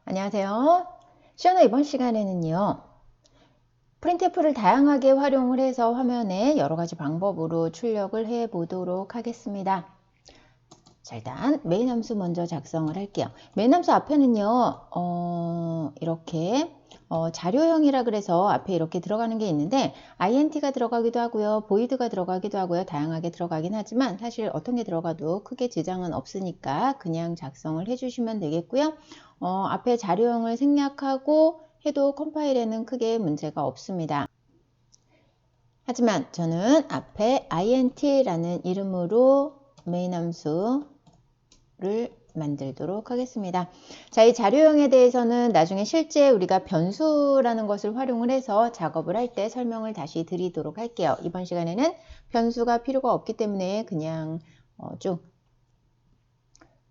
안녕하세요. 시연아 이번 시간에는요. 프린트F를 다양하게 활용을 해서 화면에 여러 가지 방법으로 출력을 해 보도록 하겠습니다. 자, 일단 메인 함수 먼저 작성을 할게요. 메인 함수 앞에는요. 이렇게 자료형이라 그래서 앞에 이렇게 들어가는 게 있는데 int가 들어가기도 하고요. void가 들어가기도 하고요. 다양하게 들어가긴 하지만 사실 어떤 게 들어가도 크게 지장은 없으니까 그냥 작성을 해주시면 되겠고요. 앞에 자료형을 생략하고 해도 컴파일에는 크게 문제가 없습니다. 하지만 저는 앞에 int라는 이름으로 메인 함수를 만들도록 하겠습니다. 자, 이 자료형에 대해서는 나중에 실제 우리가 변수라는 것을 활용을 해서 작업을 할 때 설명을 다시 드리도록 할게요. 이번 시간에는 변수가 필요가 없기 때문에 그냥 쭉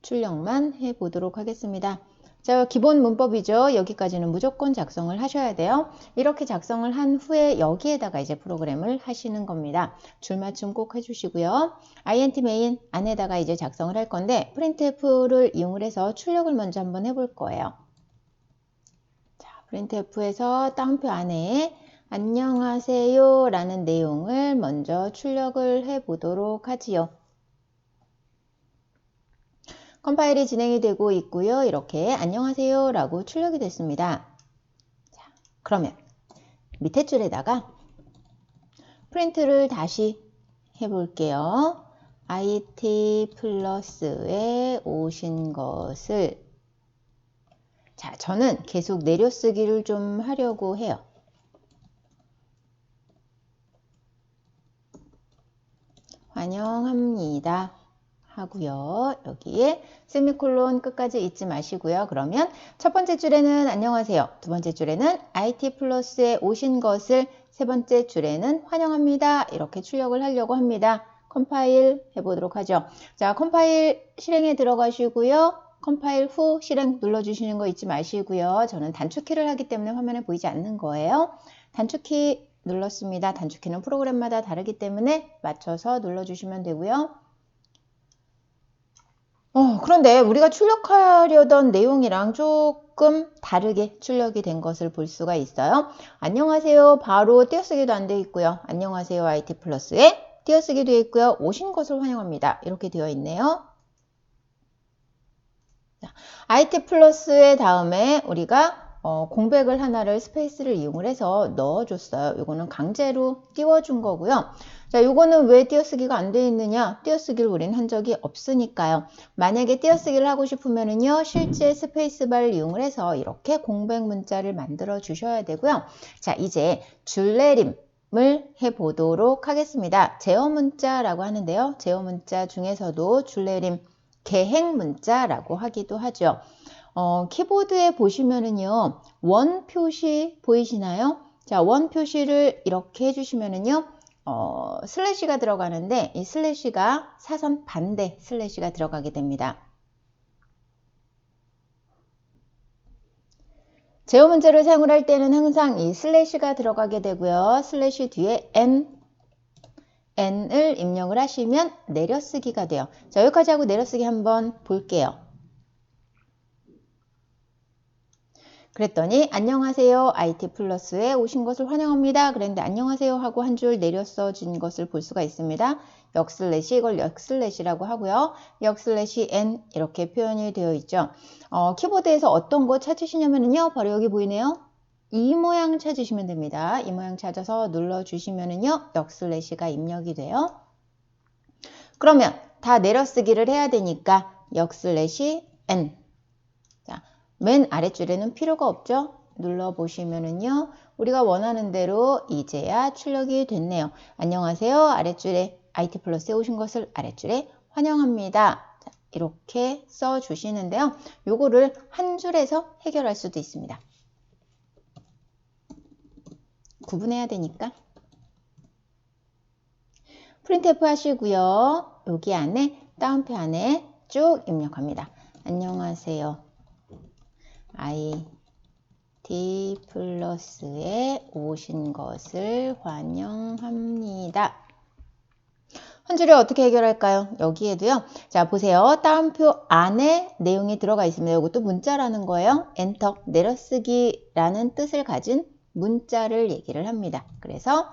출력만 해 보도록 하겠습니다. 자, 기본 문법이죠. 여기까지는 무조건 작성을 하셔야 돼요. 이렇게 작성을 한 후에 여기에다가 이제 프로그램을 하시는 겁니다. 줄맞춤 꼭 해주시고요. int main 안에다가 이제 작성을 할 건데 printf를 이용을 해서 출력을 먼저 한번 해볼 거예요. 자, printf에서 따옴표 안에 안녕하세요 라는 내용을 먼저 출력을 해 보도록 하지요. 컴파일이 진행이 되고 있고요. 이렇게 안녕하세요 라고 출력이 됐습니다. 자, 그러면 밑에 줄에다가 프린트를 다시 해볼게요. IT 플러스에 오신 것을 자, 저는 계속 내려쓰기를 좀 하려고 해요. 환영합니다. 하고요. 여기에 세미콜론 끝까지 잊지 마시고요. 그러면 첫 번째 줄에는 안녕하세요. 두 번째 줄에는 IT 플러스에 오신 것을 세 번째 줄에는 환영합니다. 이렇게 출력을 하려고 합니다. 컴파일 해보도록 하죠. 자, 컴파일 실행에 들어가시고요. 컴파일 후 실행 눌러주시는 거 잊지 마시고요. 저는 단축키를 하기 때문에 화면에 보이지 않는 거예요. 단축키 눌렀습니다. 단축키는 프로그램마다 다르기 때문에 맞춰서 눌러주시면 되고요. 그런데 우리가 출력하려던 내용이랑 조금 다르게 출력이 된 것을 볼 수가 있어요. 안녕하세요. 바로 띄어쓰기도 안 되어 있고요. 안녕하세요. IT 플러스에 띄어쓰기 되어 있고요. 오신 것을 환영합니다. 이렇게 되어 있네요. IT 플러스의 다음에 우리가 공백을 하나를 스페이스를 이용을 해서 넣어줬어요. 이거는 강제로 띄워준 거고요. 자, 이거는 왜 띄어쓰기가 안 돼 있느냐? 띄어쓰기를 우린 한 적이 없으니까요. 만약에 띄어쓰기를 하고 싶으면은요, 실제 스페이스바를 이용을 해서 이렇게 공백 문자를 만들어 주셔야 되고요. 자, 이제 줄내림을 해보도록 하겠습니다. 제어 문자라고 하는데요. 제어 문자 중에서도 줄내림 계행 문자라고 하기도 하죠. 키보드에 보시면은요, 원 표시 보이시나요? 자, 원 표시를 이렇게 해주시면은요, 슬래시가 들어가는데 이 슬래시가 사선 반대 슬래시가 들어가게 됩니다. 제어 문자를 사용을 할 때는 항상 이 슬래시가 들어가게 되고요. 슬래시 뒤에 n을 입력을 하시면 내려쓰기가 돼요. 자, 여기까지 하고 내려쓰기 한번 볼게요. 그랬더니 안녕하세요. IT 플러스에 오신 것을 환영합니다. 그랬는데 안녕하세요 하고 한 줄 내려 써진 것을 볼 수가 있습니다. 역슬래시 이걸 역슬래시라고 하고요. 역슬래시 n 이렇게 표현이 되어 있죠. 키보드에서 어떤 거 찾으시냐면요. 바로 여기 보이네요. 이 모양 찾으시면 됩니다. 이 모양 찾아서 눌러주시면은요. 역슬래시가 입력이 돼요. 그러면 다 내려쓰기를 해야 되니까 역슬래시 n 맨 아랫줄에는 필요가 없죠. 눌러보시면은요. 우리가 원하는 대로 이제야 출력이 됐네요. 안녕하세요. 아랫줄에 IT 플러스에 오신 것을 아랫줄에 환영합니다. 자, 이렇게 써주시는데요. 요거를 한 줄에서 해결할 수도 있습니다. 구분해야 되니까. 프린트F 하시고요. 여기 안에 따옴표 안에 쭉 입력합니다. 안녕하세요. IT 플러스에 오신 것을 환영합니다. 한 줄에 어떻게 해결할까요? 여기에도요. 자, 보세요. 따옴표 안에 내용이 들어가 있습니다. 이것도 문자라는 거예요. 엔터, 내려쓰기라는 뜻을 가진 문자를 얘기를 합니다. 그래서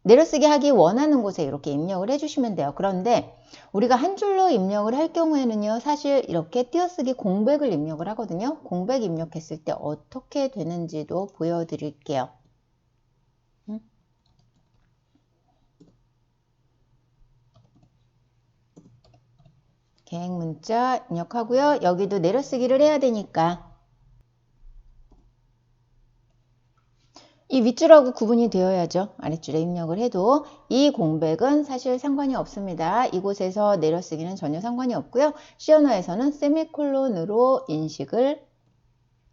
내려쓰기 하기 원하는 곳에 이렇게 입력을 해주시면 돼요. 그런데 우리가 한 줄로 입력을 할 경우에는요. 사실 이렇게 띄어쓰기 공백을 입력을 하거든요. 공백 입력했을 때 어떻게 되는지도 보여드릴게요. 계획 문자 입력하고요. 여기도 내려쓰기를 해야 되니까 이 윗줄하고 구분이 되어야죠. 아랫줄에 입력을 해도 이 공백은 사실 상관이 없습니다. 이곳에서 내려쓰기는 전혀 상관이 없고요. C 언어에서는 세미콜론으로 인식을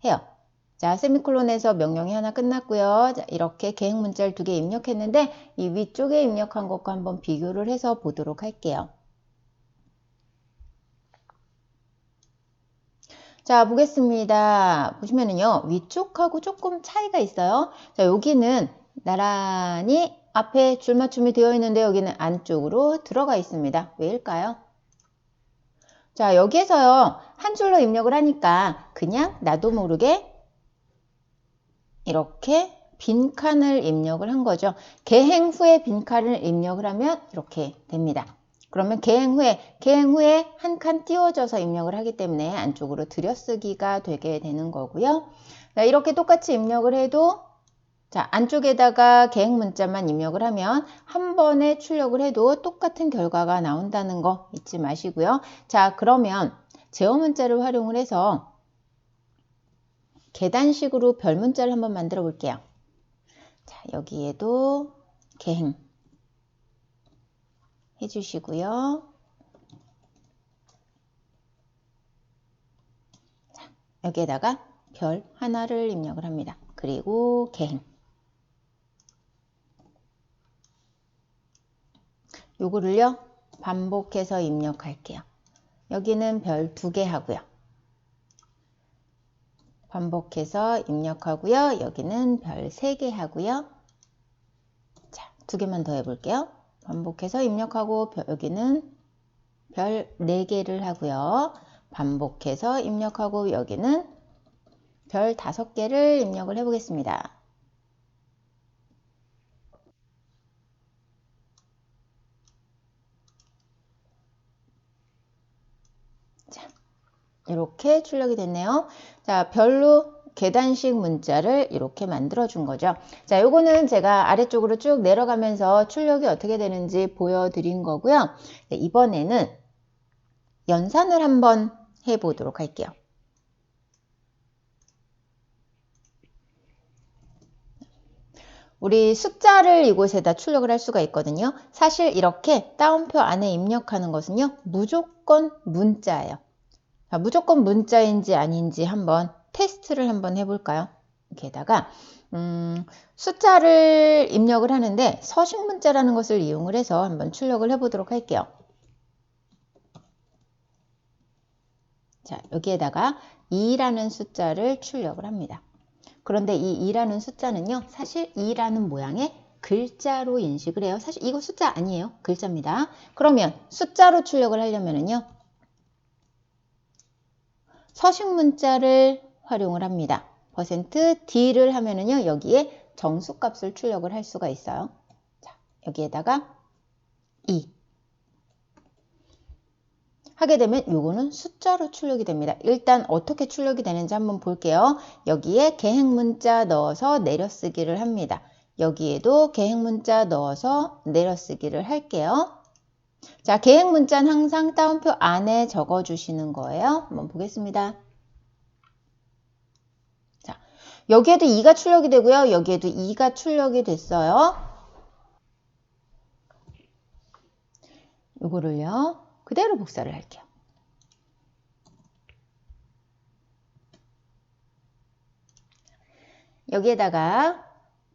해요. 자, 세미콜론에서 명령이 하나 끝났고요. 자, 이렇게 계획 문자를 2개 입력했는데 이 위쪽에 입력한 것과 한번 비교를 해서 보도록 할게요. 자, 보겠습니다. 보시면은요, 위쪽하고 조금 차이가 있어요. 자, 여기는 나란히 앞에 줄맞춤이 되어 있는데 여기는 안쪽으로 들어가 있습니다. 왜일까요? 자, 여기에서요, 한 줄로 입력을 하니까 그냥 나도 모르게 이렇게 빈칸을 입력을 한 거죠. 개행 후에 빈칸을 입력을 하면 이렇게 됩니다. 그러면 개행 후에 한 칸 띄워져서 입력을 하기 때문에 안쪽으로 들여쓰기가 되게 되는 거고요. 자, 이렇게 똑같이 입력을 해도 자, 안쪽에다가 계획 문자만 입력을 하면 한 번에 출력을 해도 똑같은 결과가 나온다는 거 잊지 마시고요. 자, 그러면 제어 문자를 활용을 해서 계단식으로 별 문자를 한번 만들어 볼게요. 자, 여기에도 계행 해주시고요. 자, 여기에다가 별 하나를 입력을 합니다. 그리고 계행. 요거를요, 반복해서 입력할게요. 여기는 별 2개 하고요. 반복해서 입력하고요. 여기는 별 3개 하고요. 자, 2개만 더 해볼게요. 반복해서 입력하고 여기는 별 4개를 하고요. 반복해서 입력하고 여기는 별 5개를 입력을 해보겠습니다. 자, 이렇게 출력이 됐네요. 자, 별로 계단식 문자를 이렇게 만들어 준 거죠. 자, 요거는 제가 아래쪽으로 쭉 내려가면서 출력이 어떻게 되는지 보여드린 거고요. 네, 이번에는 연산을 한번 해보도록 할게요. 우리 숫자를 이곳에다 출력을 할 수가 있거든요. 사실 이렇게 따옴표 안에 입력하는 것은요, 무조건 문자예요. 자, 무조건 문자인지 아닌지 한번 테스트를 한번 해볼까요? 여기에다가 숫자를 입력을 하는데 서식 문자라는 것을 이용을 해서 한번 출력을 해보도록 할게요. 자, 여기에다가 2라는 숫자를 출력을 합니다. 그런데 이 2라는 숫자는요, 사실 2라는 모양의 글자로 인식을 해요. 사실 이거 숫자 아니에요. 글자입니다. 그러면 숫자로 출력을 하려면은요, 서식 문자를 활용을 합니다. %d를 하면은요, 여기에 정수값을 출력을 할 수가 있어요. 자, 여기에다가 2 하게 되면 요거는 숫자로 출력이 됩니다. 일단 어떻게 출력이 되는지 한번 볼게요. 여기에 계획 문자 넣어서 내려쓰기를 합니다. 여기에도 계획 문자 넣어서 내려쓰기를 할게요. 자, 계획 문자는 항상 따옴표 안에 적어 주시는 거예요. 한번 보겠습니다. 자, 여기에도 2가 출력이 되고요. 여기에도 2가 출력이 됐어요. 요거를요, 그대로 복사를 할게요. 여기에다가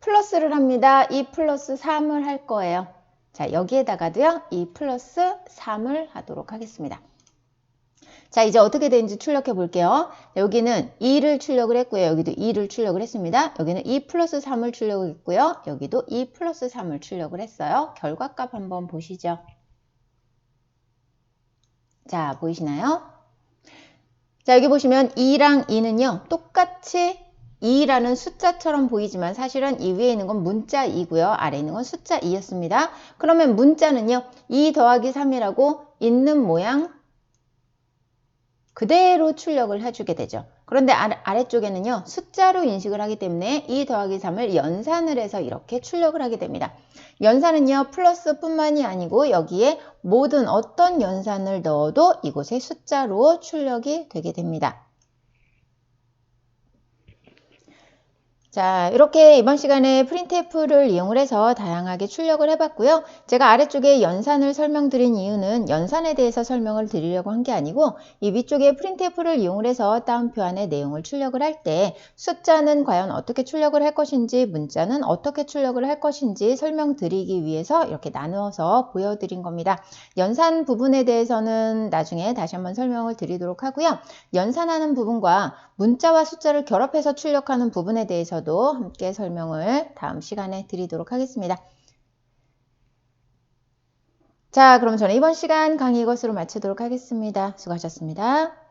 플러스를 합니다. 2 플러스 3을 할 거예요. 자, 여기에다가도요, 2 플러스 3을 하도록 하겠습니다. 자, 이제 어떻게 되는지 출력해 볼게요. 여기는 2를 출력을 했고요. 여기도 2를 출력을 했습니다. 여기는 2 플러스 3을 출력을 했고요. 여기도 2 플러스 3을 출력을 했어요. 결과값 한번 보시죠. 자, 보이시나요? 자, 여기 보시면 2랑 2는요. 똑같이 2라는 숫자처럼 보이지만 사실은 이 위에 있는 건 문자 2고요. 아래에 있는 건 숫자 2였습니다. 그러면 문자는요. 2 더하기 3이라고 있는 모양 그대로 출력을 해주게 되죠. 그런데 아래쪽에는요. 숫자로 인식을 하기 때문에 2 더하기 3을 연산을 해서 이렇게 출력을 하게 됩니다. 연산은요. 플러스 뿐만이 아니고 여기에 모든 어떤 연산을 넣어도 이곳에 숫자로 출력이 되게 됩니다. 자, 이렇게 이번 시간에 프린트F를 이용을 해서 다양하게 출력을 해봤고요. 제가 아래쪽에 연산을 설명드린 이유는 연산에 대해서 설명을 드리려고 한 게 아니고 이 위쪽에 프린트F를 이용을 해서 따옴표 안에 내용을 출력을 할 때 숫자는 과연 어떻게 출력을 할 것인지 문자는 어떻게 출력을 할 것인지 설명드리기 위해서 이렇게 나누어서 보여드린 겁니다. 연산 부분에 대해서는 나중에 다시 한번 설명을 드리도록 하고요. 연산하는 부분과 문자와 숫자를 결합해서 출력하는 부분에 대해서도 함께 설명을 다음 시간에 드리도록 하겠습니다. 자, 그럼 저는 이번 시간 강의 이것으로 마치도록 하겠습니다. 수고하셨습니다.